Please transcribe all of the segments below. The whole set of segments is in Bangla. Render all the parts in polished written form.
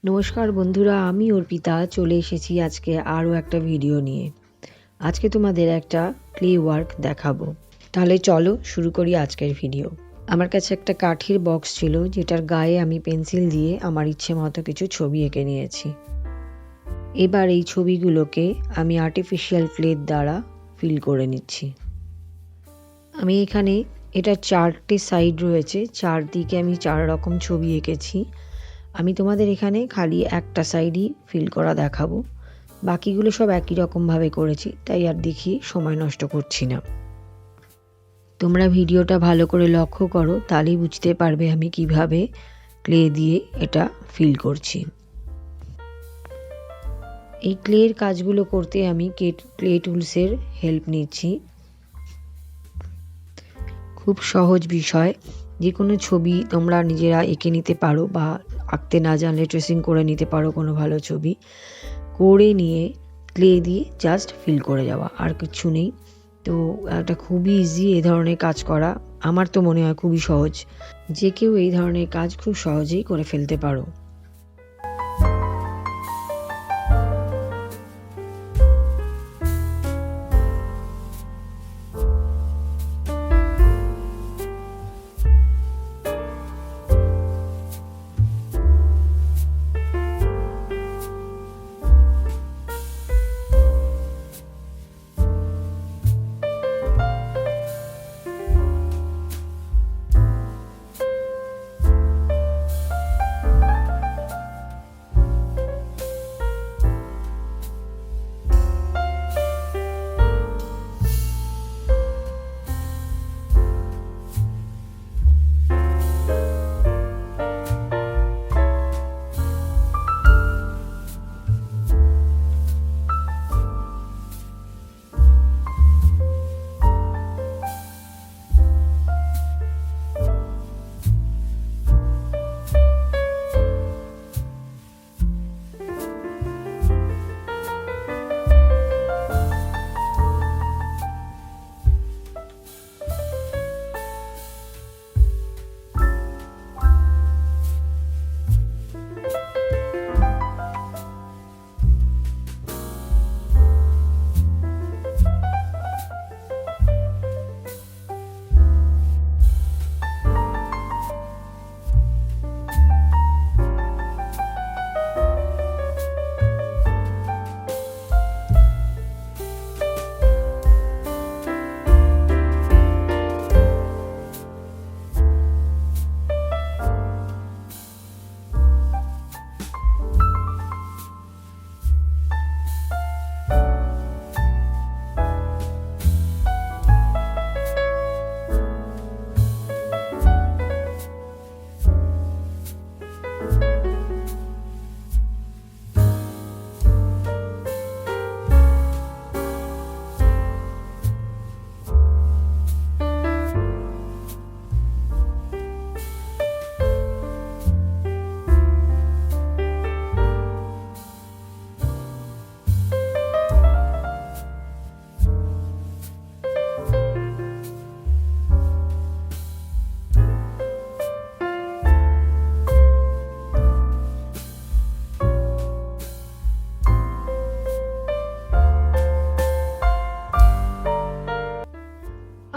নমস্কার বন্ধুরা, আমি অর্পিতা চলে এসেছি আজকে আরও একটা ভিডিও নিয়ে। আজকে তোমাদের একটা ক্লে ওয়ার্ক দেখাবো। তাহলে চলো শুরু করি আজকের ভিডিও। আমার কাছে একটা কাঠের বক্স ছিল, যেটার গায়ে আমি পেন্সিল দিয়ে আমার ইচ্ছে মতো কিছু ছবি এঁকে নিয়েছি। এবার এই ছবিগুলোকে আমি আর্টিফিশিয়াল ক্লের দ্বারা ফিল করে নিচ্ছি। আমি এখানে এটা 4টে সাইড রয়েছে, চারদিকে আমি 4 রকম ছবি এঁকেছি। আমি তোমাদের এখানে খালি একটা সাইডই ফিল করা দেখাবো, বাকিগুলো সব একই রকমভাবে করেছি, তাই আর দেখিয়ে সময় নষ্ট করছি না। তোমরা ভিডিওটা ভালো করে লক্ষ্য করো, তাহলেই বুঝতে পারবে আমি কিভাবে ক্লে দিয়ে এটা ফিল করছি। এই ক্লের কাজগুলো করতে আমি ক্লে টুলসের হেল্প নিচ্ছি। খুব সহজ বিষয়, যে কোনো ছবি তোমরা নিজেরা এঁকে নিতে পারো, বা আঁকতে না জানলে ট্রেসিং করে নিতে পারো কোনো ভালো ছবি। করে নিয়ে ক্লে দিয়ে জাস্ট ফিল করে যাওয়া, আর কিছু নেই। তো এটা খুবই ইজি এই ধরনের কাজ করা, আমার তো মনে হয় খুবই সহজ। যে কেউ এই ধরনের কাজ খুব সহজেই করে ফেলতে পারো।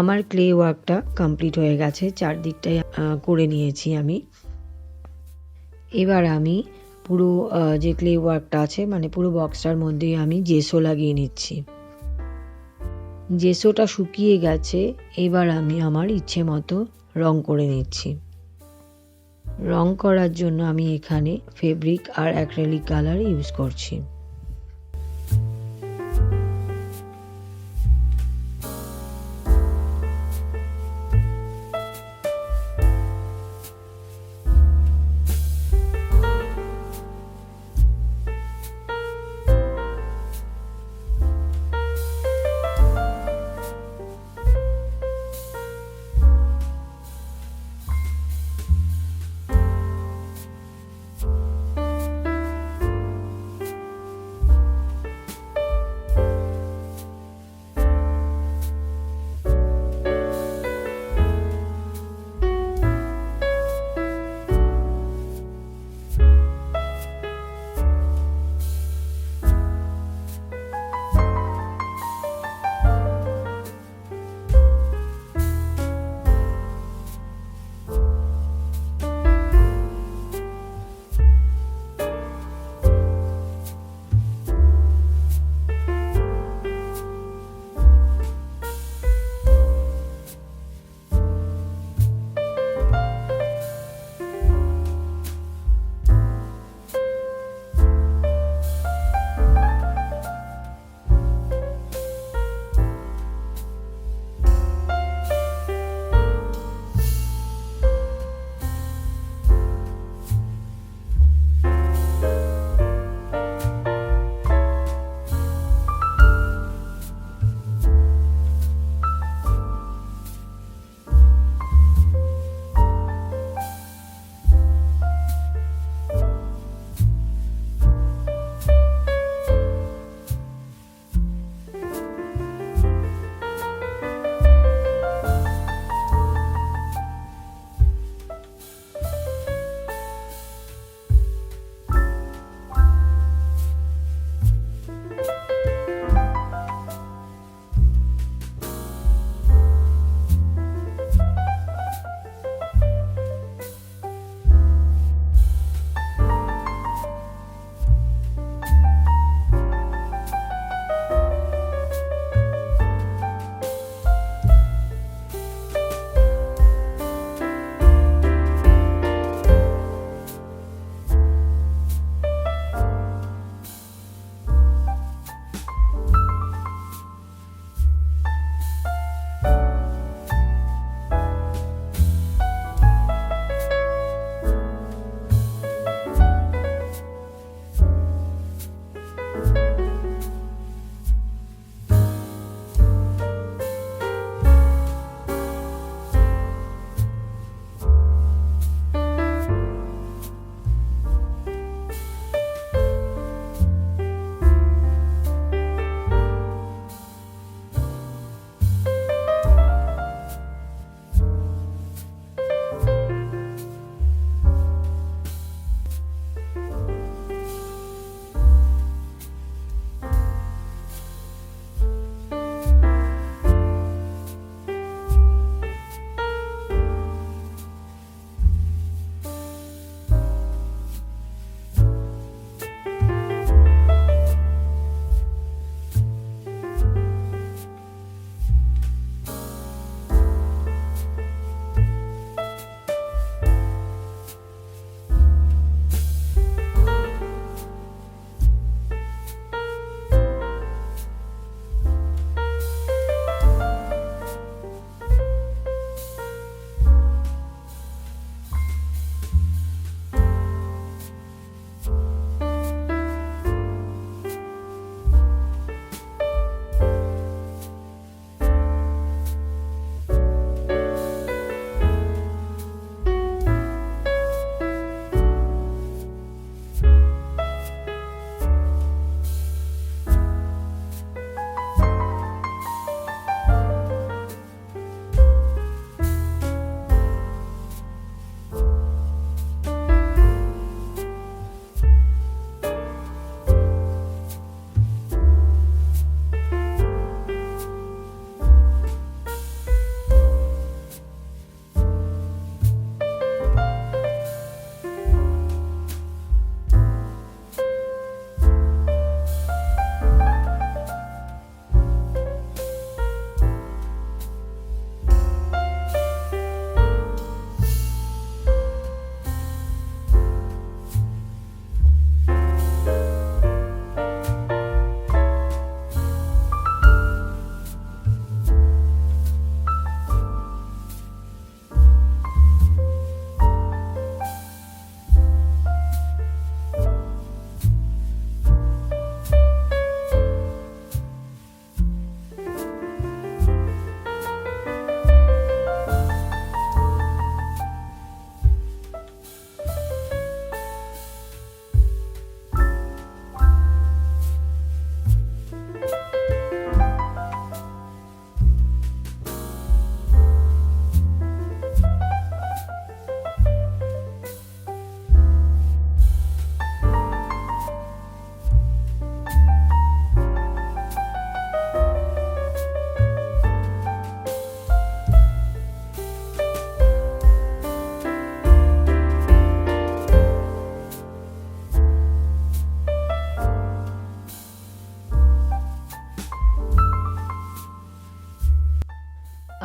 আমার ক্লে ওয়ার্কটা কমপ্লিট হয়ে গেছে, চারদিকটাই করে নিয়েছি আমি। এবার আমি পুরো যে ক্লে ওয়ার্কটা আছে, মানে পুরো বক্সটার মধ্যে আমি জেসো লাগিয়ে নিচ্ছি। জেসোটা শুকিয়ে গেছে, এবার আমি আমার ইচ্ছে মতো রং করে নিচ্ছি। রং করার জন্য আমি এখানে ফেব্রিক আর অ্যাক্রিলিক কালার ইউজ করছি।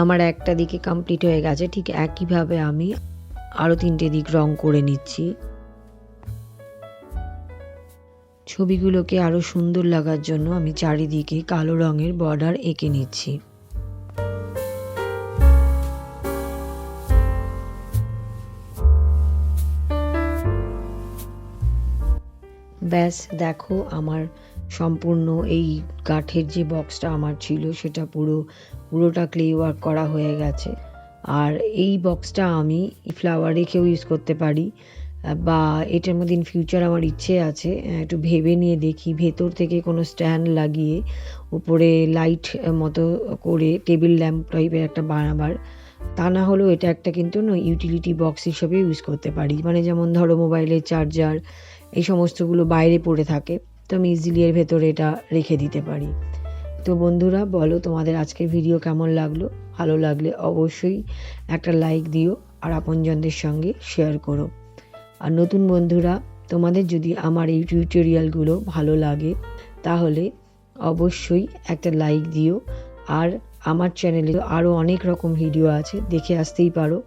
আমার একটা দিকে কমপ্লিট হয়ে গেছে, ঠিক একইভাবে আমি আরও 3টে দিক রং করে নিচ্ছি। ছবিগুলোকে আরও সুন্দর লাগার জন্য আমি চারিদিকে কালো রঙের বর্ডার এঁকে নিচ্ছি। ব্যাস দেখো, আমার সম্পূর্ণ এই কাঠের যে বক্সটা আমার ছিল সেটা পুরোটা ক্লে ওয়ার্ক করা হয়ে গেছে। আর এই বক্সটা আমি ফ্লাওয়ার রেখেও ইউজ করতে পারি, বা এটার মধ্যে ইন ফিউচার আমার ইচ্ছে আছে একটু ভেবে নিয়ে দেখি ভেতর থেকে কোনো স্ট্যান্ড লাগিয়ে উপরে লাইট মতো করে টেবিল ল্যাম্প টাইপের একটা বানাবার। তা না হলেও এটা একটা কিন্তু ইউটিলিটি বক্স হিসেবে ইউজ করতে পারি, মানে যেমন ধরো মোবাইলের চার্জার এই সমস্তগুলো বাইরে পড়ে থাকে, তো আমি ইজিলি এর ভেতরে এটা রেখে দিতে পারি। তো বন্ধুরা বলো, তোমাদের আজকের ভিডিও কেমন লাগলো? ভালো লাগলে অবশ্যই একটা লাইক দিও আর আপনজনদের সঙ্গে শেয়ার করো। আর নতুন বন্ধুরা, তোমাদের যদি আমার এই টিউটোরিয়ালগুলো ভালো লাগে তাহলে অবশ্যই একটা লাইক দিও। আর আমার চ্যানেলে আরও অনেক রকম ভিডিও আছে, দেখে আসতেই পারো।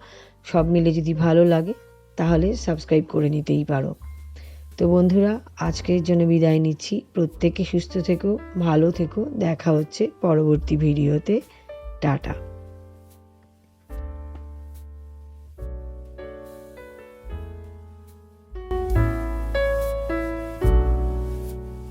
সব মিলে যদি ভালো লাগে তাহলে সাবস্ক্রাইব করে নিতেই পারো। তো বন্ধুরা, আজকের জন্য বিদায় নিচ্ছি। প্রত্যেকে সুস্থ থেকো, ভালো থেকো। দেখা হচ্ছে পরবর্তী ভিডিওতে। টাটা।